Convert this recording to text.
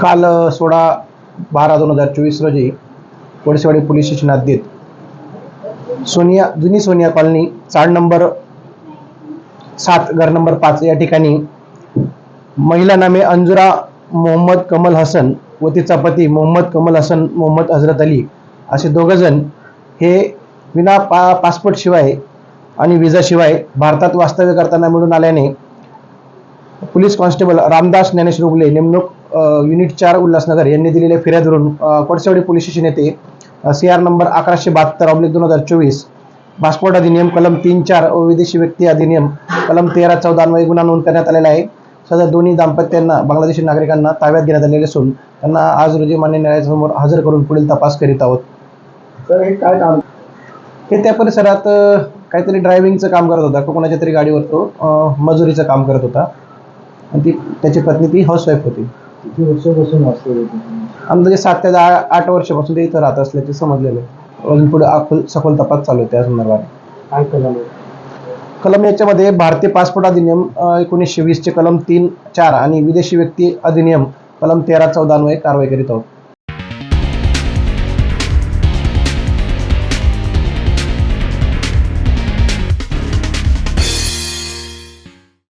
काल 16/12/2024 रोजी Kolsewadi police station हद्दीत जुनी सोनिया कॉलनी चाळ नंबर 7 घर नंबर 5 या ठिकाणी महिला नामे अंजुरा मोहम्मद कमल हसन व तिचा पती मोहम्मद कमल हसन मोहम्मद हजरत अली असे दोघंजण हे विना पासपोर्ट शिवाय आणि विजाशिवाय भारतात वास्तव्य करताना मिळून आल्याने पोलीस कॉन्स्टेबल रामदास ज्ञानेश रुगले नेमणूक युनिट 4 उल्हासनगर यांनी दिलेल्या फिर्यादवरून कोळसेवाडी पोलीस स्टेशन येथे CR नंबर 1172/2024 पासपोर्ट अधिनियम कलम 3(4) व विदेशी व्यक्ती अधिनियम कलम 13(14) अन्वये गुन्हा नोंद करण्यात आलेला आहे. सदर दोन्ही दाम्पत्यांना बांगलादेशी नागरिकांना ताब्यात घेण्यात आलेले असून त्यांना आज रोजी मान्य न्यायालयासमोर हजर करून पुढील तपास करीत आहोत. सर हे काय काम? हे त्या परिसरात काहीतरी ड्रायव्हिंगचं काम करत होता, कोणाच्या तरी गाडीवर तो मजुरीचं काम करत होता आणि त्याची पत्नी ती हाऊसवाईफ होती. किती वर्षापासून असतो? अंदाजे 7 ते 8 वर्षापासून ते इथं राहत असल्याचे समजलेलं आहे. अजून पुढे सखोल तपास चालू आहे त्या संदर्भात. काय कलम? कलम याच्यामध्ये भारतीय पासपोर्ट अधिनियम 1920 चे कलम 3(4) आणि विदेशी व्यक्ती अधिनियम कलम 13(14) अन्वये कारवाई करीत आहोत.